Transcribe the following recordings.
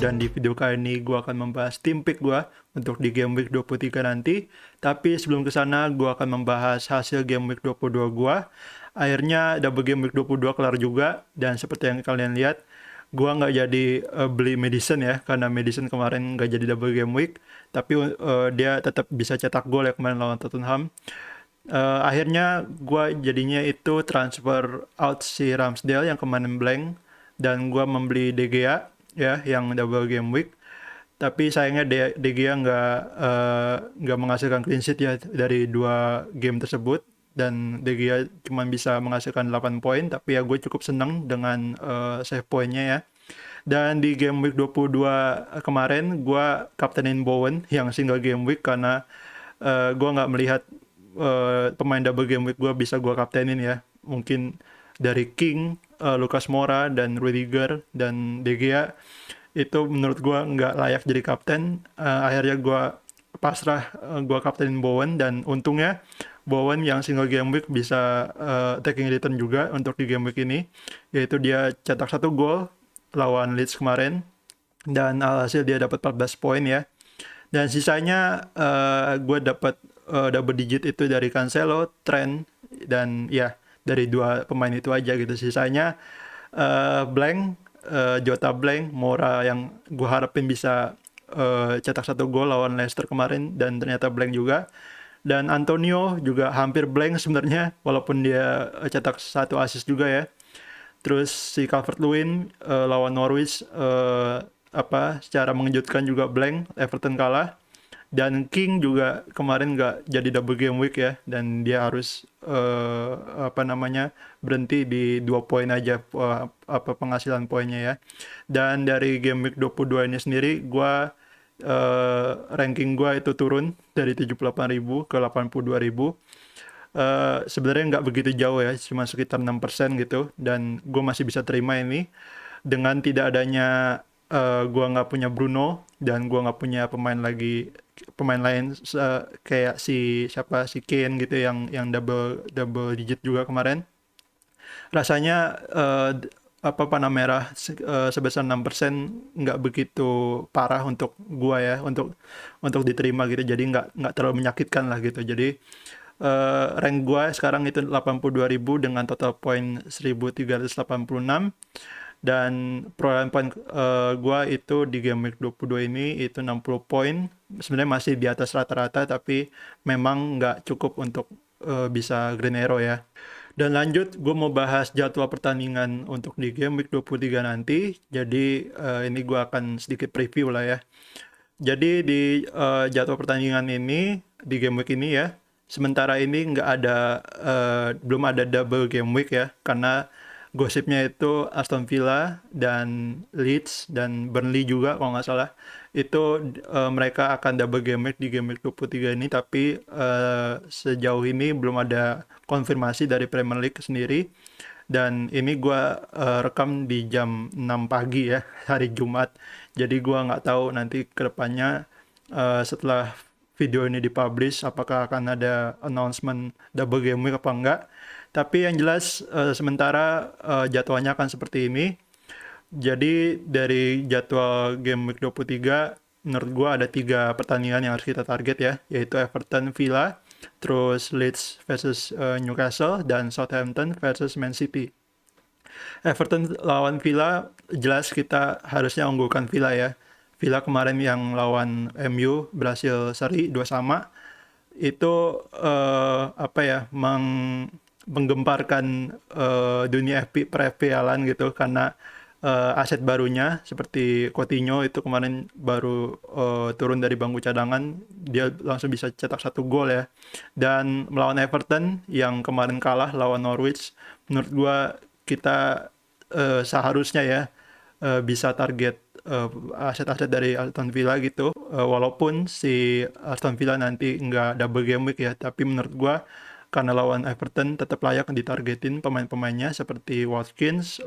dan di video kali ini gue akan membahas tim pick gue untuk di game week 23 nanti. Tapi sebelum ke sana gue akan membahas hasil game week 22 gue. Akhirnya double game week 22 kelar juga, dan seperti yang kalian lihat, gue nggak jadi beli Madison ya, karena Madison kemarin nggak jadi double game week, tapi dia tetap bisa cetak gol ya kemarin lawan Tottenham. Akhirnya gue jadinya itu transfer out si Ramsdale yang kemarin blank, dan gue membeli De Gea ya yang double game week. Tapi sayangnya De Gea nggak menghasilkan clean sheet ya dari 2 game tersebut, dan De Gea cuma bisa menghasilkan 8 poin, tapi ya gue cukup senang dengan save poinnya ya. Dan di game week 22 kemarin gue kaptenin Bowen yang single game week, karena gue nggak melihat pemain double game week gue bisa gue kaptenin ya. Mungkin dari King, Lucas Moura, dan Rudiger, dan De Gea itu menurut gue nggak layak jadi kapten. Akhirnya gue pasrah, gue kaptenin Bowen, dan untungnya Bowen yang single game week bisa taking return juga untuk di game week ini, yaitu dia cetak 1 gol lawan Leeds kemarin, dan alhasil dia dapat 14 poin ya. Dan sisanya gue dapat double digit itu dari Cancelo, Trent, dan ya dari 2 pemain itu aja gitu. Sisanya blank, Jota blank, Moura yang gue harapin bisa cetak 1 gol lawan Leicester kemarin, dan ternyata blank juga. Dan Antonio juga hampir blank sebenarnya, walaupun dia cetak 1 assist juga ya. Terus si Calvert-Lewin lawan Norwich secara mengejutkan juga blank, Everton kalah. Dan King juga kemarin nggak jadi double game week ya, dan dia harus berhenti di 2 poin aja penghasilan poinnya ya. Dan dari game week 22 ini sendiri, ranking gue itu turun dari 78.000 ke 82.000. Sebenarnya nggak begitu jauh ya, cuma sekitar 6% gitu, dan gue masih bisa terima ini dengan tidak adanya gue nggak punya Bruno, dan gue nggak punya pemain lain kayak si Kane gitu yang double digit juga kemarin. Rasanya panah merah sebesar 6% nggak begitu parah untuk gua ya, untuk diterima gitu, jadi nggak terlalu menyakitkan lah gitu. Jadi rank gua sekarang itu 82.000 dengan total poin 1386, dan perolehan poin gua itu di game week 22 ini itu 60 poin. Sebenarnya masih di atas rata-rata, tapi memang nggak cukup untuk bisa green arrow ya. Dan lanjut, gue mau bahas jadwal pertandingan untuk di game week 23 nanti. Jadi ini gue akan sedikit preview lah ya. Jadi di jadwal pertandingan ini, di game week ini ya, sementara ini belum ada double game week ya, karena gosipnya itu Aston Villa dan Leeds dan Burnley juga kalau nggak salah, itu mereka akan double game week di game week 23 ini, tapi sejauh ini belum ada konfirmasi dari Premier League sendiri. Dan ini gue rekam di jam 6 pagi ya, hari Jumat. Jadi gue nggak tahu nanti kedepannya setelah video ini dipublish apakah akan ada announcement double game week apa enggak. Tapi yang jelas sementara jadwalnya akan seperti ini. Jadi dari jadwal game week 23, menurut gue ada 3 pertandingan yang harus kita target ya, yaitu Everton Villa, terus Leeds versus Newcastle, dan Southampton versus Man City. Everton lawan Villa, jelas kita harusnya unggulkan Villa ya. Villa kemarin yang lawan MU berhasil seri 2-2. Itu menggemparkan dunia per-FPL-an gitu, karena aset barunya seperti Coutinho itu kemarin baru turun dari bangku cadangan, dia langsung bisa cetak 1 gol ya. Dan melawan Everton yang kemarin kalah lawan Norwich, menurut gua kita seharusnya ya bisa target aset-aset dari Aston Villa gitu, walaupun si Aston Villa nanti nggak double game week ya, tapi menurut gua karena lawan Everton tetap layak ditargetin pemain-pemainnya seperti Watkins,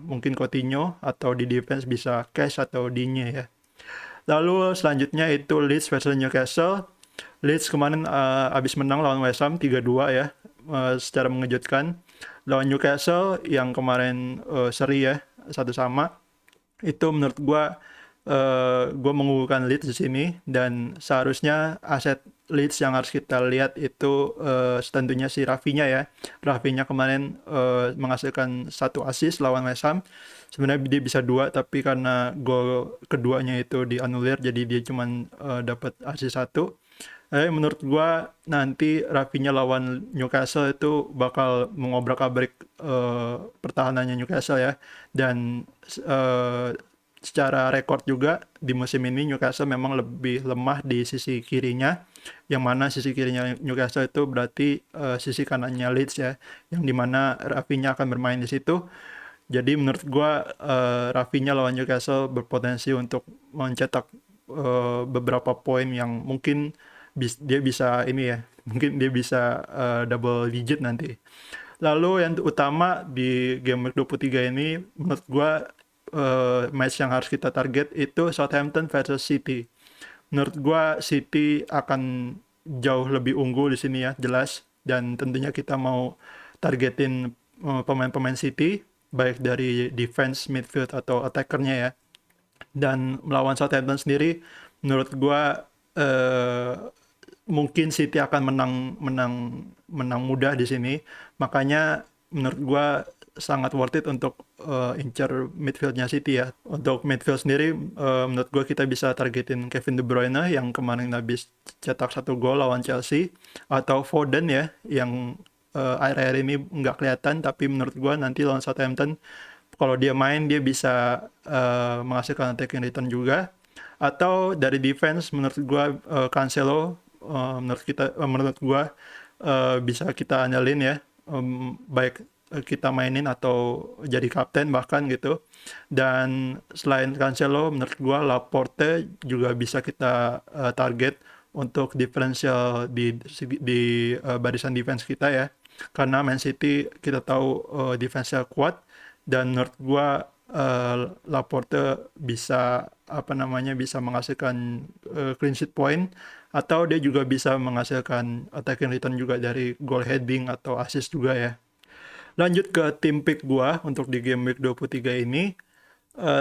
mungkin Coutinho, atau di defense bisa Cash atau Digne ya. Lalu selanjutnya itu Leeds versus Newcastle. Leeds kemarin abis menang lawan West Ham 3-2 ya, secara mengejutkan. Lawan Newcastle yang kemarin seri ya, 1-1, itu menurut gua gue mengunggulkan Leeds di sini, dan seharusnya aset Leeds yang harus kita lihat itu tentunya si Rafinha ya. Rafinha kemarin menghasilkan 1 assist lawan West Ham. Sebenarnya dia bisa 2, tapi karena gol keduanya itu dianulir, jadi dia cuma dapat assist 1. Menurut gua nanti Rafinha lawan Newcastle itu bakal mengobrak-abrik pertahanannya Newcastle ya. Dan secara rekor juga di musim ini Newcastle memang lebih lemah di sisi kirinya, yang mana sisi kirinya Newcastle itu berarti sisi kanannya Leeds ya, yang dimana Rafinha akan bermain di situ. Jadi menurut gua Rafinha lawan Newcastle berpotensi untuk mencetak beberapa poin yang mungkin dia bisa ini ya, mungkin dia bisa double digit nanti. Lalu yang utama di game week 23 ini menurut gua match yang harus kita target itu Southampton versus City. Menurut gua City akan jauh lebih unggul di sini ya, jelas. Dan tentunya kita mau targetin pemain-pemain City, baik dari defense, midfield, atau attackernya ya. Dan melawan Southampton sendiri, menurut gua mungkin City akan menang menang menang mudah di sini. Makanya menurut gua sangat worth it untuk incer midfieldnya City ya. Untuk midfield sendiri, menurut gua kita bisa targetin Kevin De Bruyne yang kemarin habis cetak 1 gol lawan Chelsea, atau Foden ya yang akhir-akhir ini nggak kelihatan, tapi menurut gua nanti lawan Southampton kalau dia main dia bisa menghasilkan attacking return juga. Atau dari defense menurut gua Cancelo menurut gua bisa kita andalin ya, baik kita mainin atau jadi kapten bahkan gitu. Dan selain Cancelo menurut gua Laporte juga bisa kita target untuk diferensial di barisan defense kita ya, karena Man City kita tahu defense-nya kuat. Dan menurut gua Laporte bisa bisa menghasilkan clean sheet point, atau dia juga bisa menghasilkan attacking return juga dari goal heading atau assist juga ya. Lanjut ke tim pick gua untuk di game week 23 ini.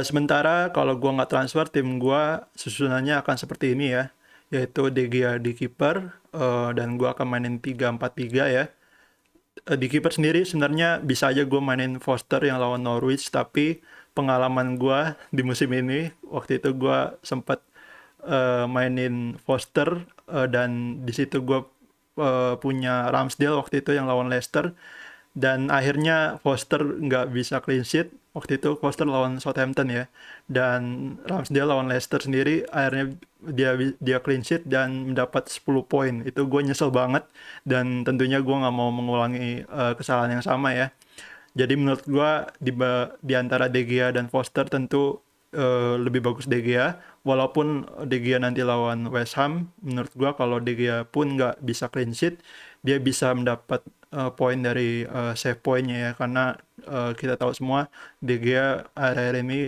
Sementara kalau gua nggak transfer, tim gua susunannya akan seperti ini ya, yaitu De Gea di kiper, dan gua akan mainin 3-4-3 ya. Di kiper sendiri sebenarnya bisa aja gue mainin Foster yang lawan Norwich, tapi pengalaman gue di musim ini waktu itu gue sempat mainin Foster, dan di situ gue punya Ramsdale waktu itu yang lawan Leicester, dan akhirnya Foster nggak bisa clean sheet. Waktu itu Foster lawan Southampton ya, dan Ramsdale lawan Leicester sendiri akhirnya dia clean sheet dan mendapat 10 poin. Itu gue nyesel banget, dan tentunya gue nggak mau mengulangi kesalahan yang sama ya. Jadi menurut gue di antara De Gea dan Foster tentu lebih bagus De Gea. Walaupun De Gea nanti lawan West Ham, menurut gue kalau De Gea pun nggak bisa clean sheet, dia bisa mendapat poin dari save poinnya ya, karena kita tahu semua De Gea akhir-akhir ini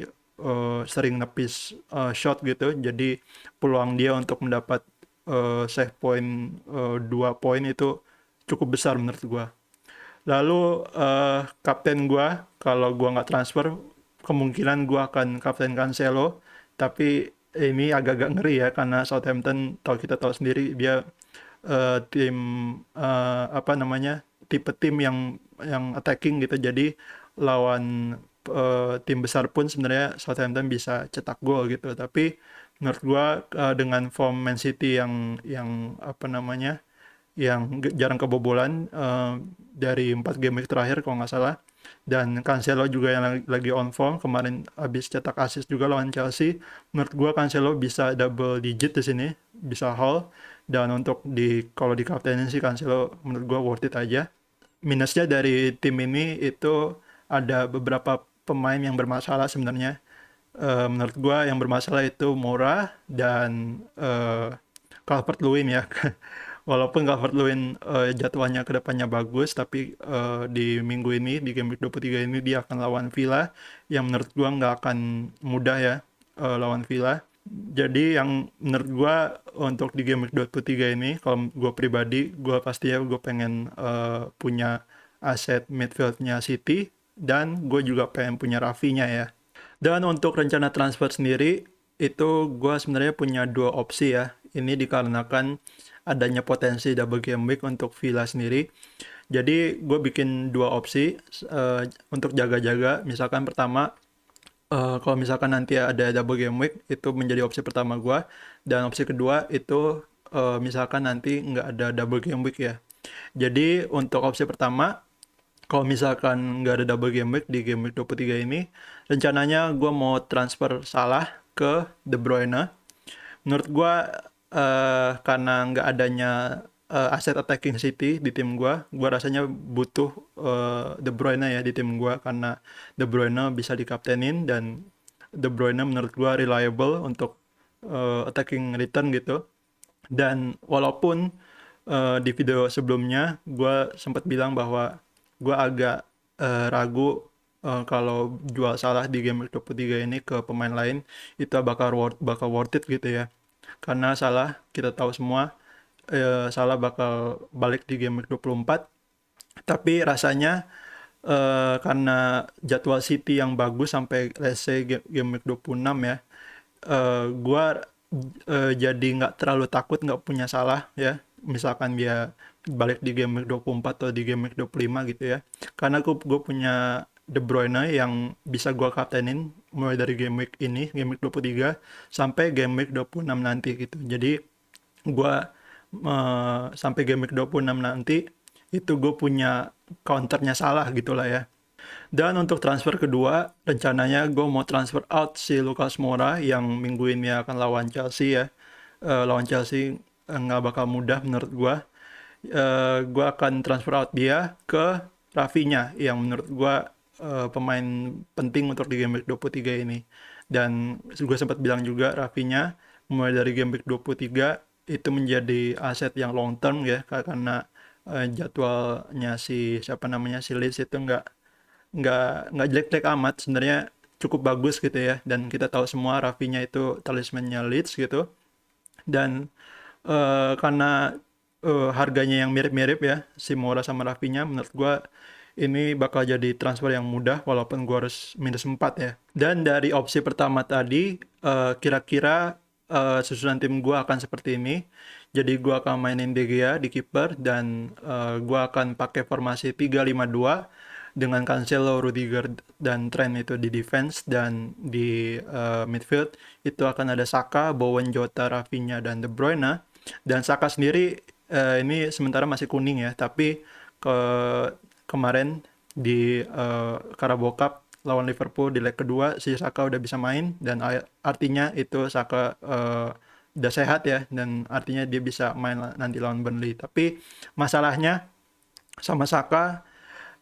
sering nepis shot gitu, jadi peluang dia untuk mendapat save point 2 poin itu cukup besar menurut gua. Lalu kapten gua, kalau gua nggak transfer, kemungkinan gua akan kapten Cancelo, tapi ini agak-agak ngeri ya, karena Southampton kita tahu sendiri dia tim tipe tim yang attacking gitu. Jadi lawan tim besar pun sebenarnya Southampton bisa cetak gol gitu. Tapi menurut gua dengan form Man City yang jarang kebobolan dari 4 game week terakhir kalau nggak salah, dan Cancelo juga yang lagi on form, kemarin habis cetak assist juga lawan Chelsea. Menurut gua Cancelo bisa double digit di sini, bisa haul. Dan untuk kalau di kaptenin sih Cancelo menurut gua worth it aja. Minusnya dari tim ini itu ada beberapa pemain yang bermasalah sebenarnya. Menurut gua yang bermasalah itu Moura dan Calvert-Lewin ya. Walaupun Calvert-Lewin jadwalnya ke depannya bagus, tapi di minggu ini, di game week 23 ini dia akan lawan Villa, yang menurut gua nggak akan mudah ya lawan Villa. Jadi yang menurut gua untuk di game week 23 ini, kalau gua pribadi, gua pasti ya gue pengen punya aset midfieldnya City, dan gue juga pengen punya Rafinha ya. Dan untuk rencana transfer sendiri, itu gue sebenarnya punya dua opsi ya. Ini dikarenakan adanya potensi double game week untuk Villa sendiri. Jadi gue bikin dua opsi untuk jaga-jaga. Misalkan pertama, kalau misalkan nanti ada double game week, itu menjadi opsi pertama gue. Dan opsi kedua itu misalkan nanti nggak ada double game week ya. Jadi untuk opsi pertama, kalau misalkan nggak ada double game week di game week 23 ini, rencananya gue mau transfer Salah ke De Bruyne. Menurut gue karena nggak adanya aset attacking City di tim gue rasanya butuh De Bruyne ya di tim gue, karena De Bruyne bisa dikaptenin dan De Bruyne menurut gue reliable untuk attacking return gitu. Dan walaupun di video sebelumnya gue sempat bilang bahwa gue agak ragu kalau jual Salah di game week 23 ini ke pemain lain itu bakal worth it gitu ya. Karena Salah kita tahu semua Salah bakal balik di game week 24. Tapi rasanya karena jadwal City yang bagus sampai let's say game week 26 ya, gue jadi nggak terlalu takut nggak punya Salah ya. Misalkan dia balik di game week 24 atau di game week 25 gitu ya. Karena gue punya De Bruyne yang bisa gue kaptenin mulai dari game week ini, game week 23 sampai game week 26 nanti gitu. Jadi gue sampai game week 26 nanti itu gue punya counternya Salah gitulah ya. Dan untuk transfer kedua, rencananya gue mau transfer out si Lucas Moura yang minggu ini akan lawan Chelsea ya. Lawan Chelsea nggak bakal mudah menurut gue. Gue akan transfer out dia ke Rafinha yang menurut gue pemain penting untuk di game week 23 ini. Dan gue sempat bilang juga Rafinha mulai dari game week 23 itu menjadi aset yang long term ya, karena jadwalnya si siapa namanya si Leeds itu nggak jelek-jelek amat, sebenarnya cukup bagus gitu ya. Dan kita tahu semua Rafinha itu talismannya Leeds gitu. Dan karena harganya yang mirip-mirip ya si Moura sama Rafinha, menurut gue ini bakal jadi transfer yang mudah walaupun gue harus minus 4 ya. Dan dari opsi pertama tadi kira-kira susunan tim gue akan seperti ini. Jadi gue akan mainin De Gea di kiper dan gue akan pakai formasi 3-5-2 dengan Cancelo, Rudiger, dan Trent itu di defense, dan di midfield itu akan ada Saka, Bowen, Jota, Rafinha, dan De Bruyne. Dan Saka sendiri ini sementara masih kuning ya, tapi kemarin di Carabao Cup lawan Liverpool di leg kedua si Saka udah bisa main, dan artinya itu Saka udah sehat ya, dan artinya dia bisa main nanti lawan Burnley. Tapi masalahnya sama Saka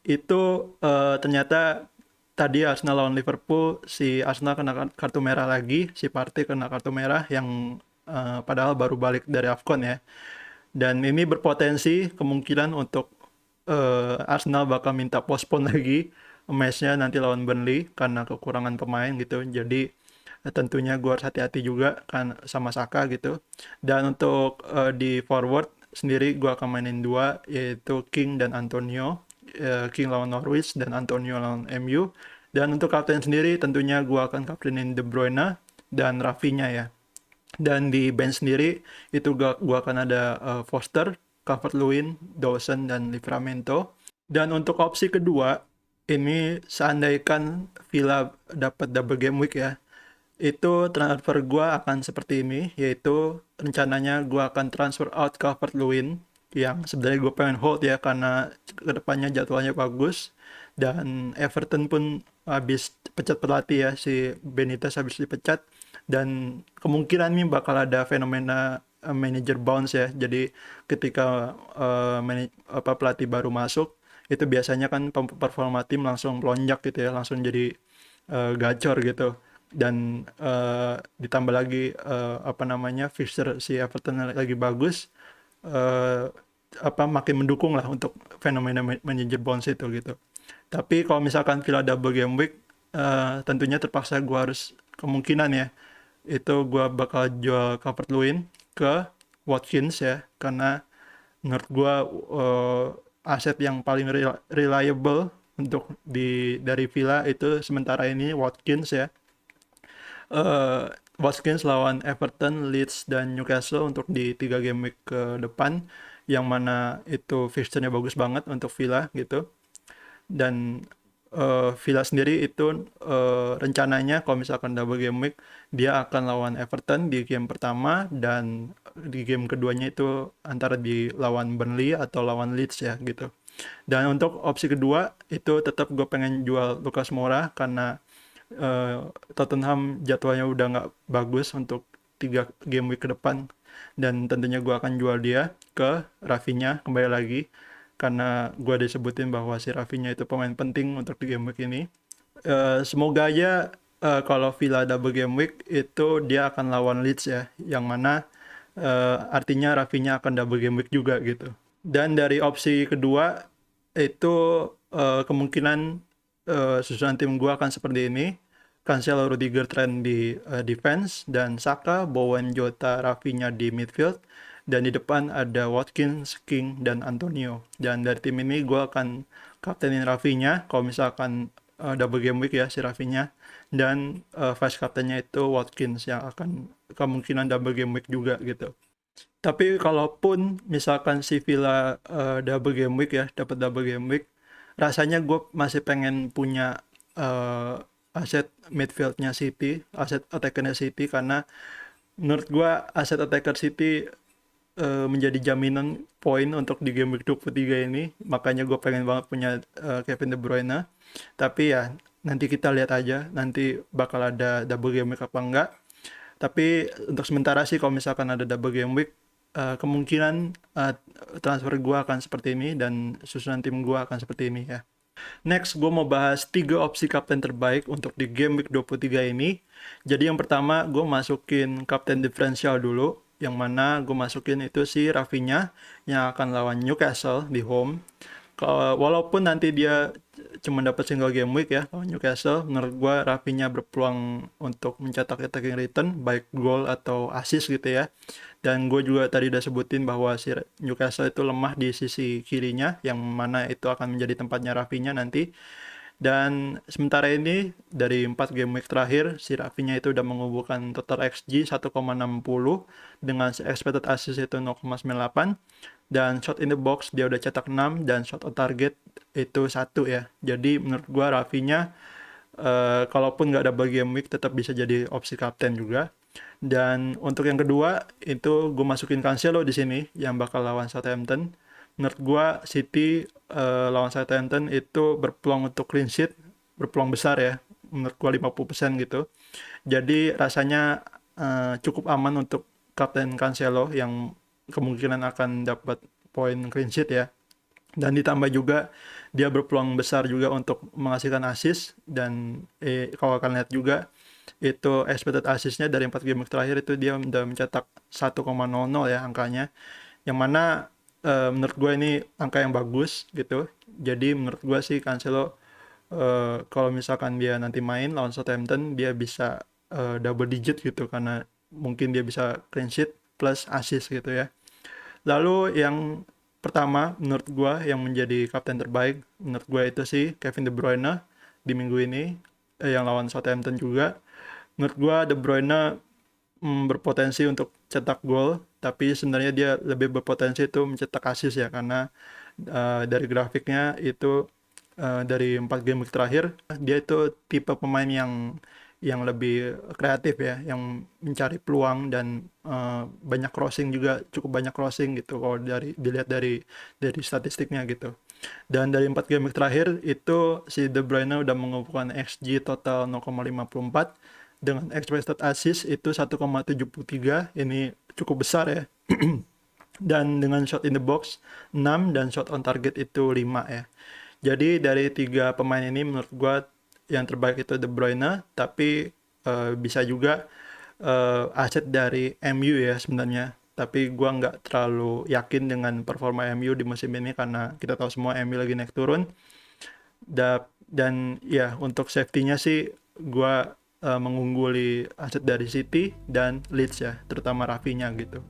itu ternyata tadi Arsenal lawan Liverpool si Arsenal kena kartu merah lagi, si Partey kena kartu merah yang padahal baru balik dari AFCON ya. Dan ini berpotensi kemungkinan untuk Arsenal bakal minta postpone lagi match-nya nanti lawan Burnley karena kekurangan pemain gitu. Jadi tentunya gue harus hati-hati juga kan sama Saka gitu. Dan untuk di forward sendiri gue akan mainin dua, yaitu King dan Antonio. King lawan Norwich dan Antonio lawan MU. Dan untuk kapten sendiri tentunya gue akan kaptenin De Bruyne dan Rafinha ya. Dan di bench sendiri itu gua akan ada Foster, Calvert-Lewin, Dawson, dan Livramento. Dan untuk opsi kedua, ini seandainya Villa dapat double game week ya, itu transfer gua akan seperti ini, yaitu rencananya gua akan transfer out Calvert-Lewin yang sebenarnya gue pengen hold ya karena kedepannya jadwalnya bagus, dan Everton pun habis pecat pelatih ya, si Benitez habis dipecat, dan kemungkinan nih bakal ada fenomena manager bounce ya. Jadi ketika pelatih baru masuk itu biasanya kan performa tim langsung melonjak gitu ya, langsung jadi gacor gitu. Dan ditambah lagi apa namanya fixture si Everton lagi bagus, makin mendukung lah untuk fenomena manager bounce itu gitu. Tapi kalau misalkan Villa double game week, tentunya terpaksa gue harus kemungkinan ya itu gue bakal jual Calvert-Lewin ke Watkins ya, karena menurut gue aset yang paling reliable dari Villa itu sementara ini Watkins ya. Watkins lawan Everton, Leeds, dan Newcastle untuk di 3 game week ke depan, yang mana itu fixture-nya bagus banget untuk Villa gitu. Dan Villa sendiri itu rencananya kalau misalkan double game week dia akan lawan Everton di game pertama, dan di game keduanya itu antara di lawan Burnley atau lawan Leeds ya gitu. Dan untuk opsi kedua itu tetap gue pengen jual Lucas Moura karena eh, Tottenham jadwalnya udah nggak bagus untuk 3 game week ke depan, dan tentunya gue akan jual dia ke Rafinha kembali lagi karena gue disebutin bahwa si Rafinha itu pemain penting untuk di game week ini. Semoga aja kalau Villa double game week itu dia akan lawan Leeds ya, yang mana artinya Rafinha akan double game week juga gitu. Dan dari opsi kedua itu kemungkinan susunan tim gue akan seperti ini. Cancelo, Rudiger, Trent di defense, dan Saka, Bowen, Jota, Rafinha di midfield, dan di depan ada Watkins, King, dan Antonio. Dan dari tim ini gue akan kaptenin Rafinha kalau misalkan double game week ya si Rafinha, dan vice kaptennya itu Watkins yang akan kemungkinan double game week juga gitu. Tapi kalaupun misalkan si Villa double game week ya, dapat double game week, rasanya gue masih pengen punya aset midfieldnya City, aset attackernya City, karena menurut gue aset attacker City menjadi jaminan poin untuk di game week 23 ini. Makanya gue pengen banget punya Kevin De Bruyne. Tapi ya nanti kita lihat aja, nanti bakal ada double game week apa enggak. Tapi untuk sementara sih kalau misalkan ada double game week, kemungkinan transfer gue akan seperti ini dan susunan tim gue akan seperti ini ya. Next, gue mau bahas 3 opsi kapten terbaik untuk di game week 23 ini. Jadi yang pertama, gue masukin kapten diferensial dulu, yang mana gue masukin itu si Rafinha yang akan lawan Newcastle di home. Walaupun nanti dia cuma dapat single game week ya lawan Newcastle, menurut gue Rafinha berpeluang untuk mencetak attacking return, baik gol atau assist gitu ya. Dan gue juga tadi udah sebutin bahwa si Newcastle itu lemah di sisi kirinya, yang mana itu akan menjadi tempatnya Rafinha nanti. Dan sementara ini dari 4 game week terakhir, si Rafinha itu udah mengumpulkan total XG 1,60 dengan expected assist itu 0,98, dan shot in the box dia udah cetak 6, dan shot on target itu 1 ya. Jadi menurut gua Rafinha kalaupun nggak double game week tetap bisa jadi opsi kapten juga. Dan untuk yang kedua itu gue masukin Cancelo di sini yang bakal lawan Southampton. Menurut gue City lawan Southampton itu berpeluang untuk clean sheet, berpeluang besar ya. Menurut gue 50% gitu. Jadi rasanya cukup aman untuk Kapten Cancelo yang kemungkinan akan dapat poin clean sheet ya. Dan ditambah juga dia berpeluang besar juga untuk menghasilkan assist, dan kalau kalian lihat juga itu expected assist-nya dari 4 game terakhir itu dia udah mencetak 1,00 ya angkanya, yang mana menurut gue ini angka yang bagus gitu. Jadi menurut gue sih Cancelo kalau misalkan dia nanti main lawan Southampton dia bisa double digit gitu, karena mungkin dia bisa clean sheet plus assist gitu ya. Lalu yang pertama menurut gue yang menjadi kapten terbaik menurut gue itu sih Kevin De Bruyne di minggu ini yang lawan Southampton juga. Menurut gue De Bruyne berpotensi untuk cetak gol, tapi sebenarnya dia lebih berpotensi itu mencetak assist ya, karena dari grafiknya itu dari 4 game terakhir dia itu tipe pemain yang lebih kreatif ya, yang mencari peluang dan banyak crossing juga, cukup banyak crossing gitu kalau dilihat dari statistiknya gitu. Dan dari 4 game terakhir itu si De Bruyne udah mengumpulkan XG total 0,54 dengan expected assist itu 1,73. Ini cukup besar ya. Dan dengan shot in the box 6 dan shot on target itu 5 ya. Jadi dari 3 pemain ini menurut gue yang terbaik itu De Bruyne, tapi bisa juga aset dari MU ya sebenarnya. Tapi gue nggak terlalu yakin dengan performa MU di musim ini karena kita tahu semua MU lagi naik turun. Dan ya untuk safety-nya sih gue mengungguli aset dari City dan Leeds ya, terutama Rafinha gitu.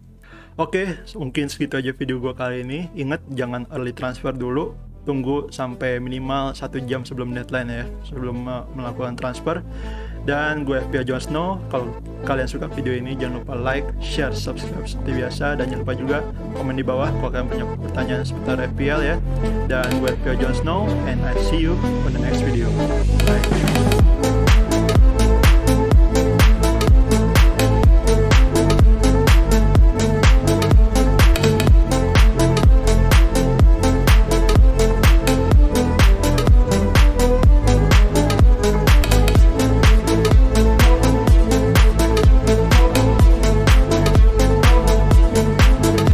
Oke, mungkin segitu aja video gue kali ini. Ingat jangan early transfer dulu. tunggu sampai minimal 1 jam sebelum deadline ya, sebelum melakukan transfer. Dan gue FPL Jon Snow. Kalau kalian suka video ini, jangan lupa like, share, subscribe seperti biasa, dan jangan lupa juga komen di bawah kalau kalian punya pertanyaan seputar FPL ya. Dan gue FPL Jon Snow, and I see you on the next video. Bye.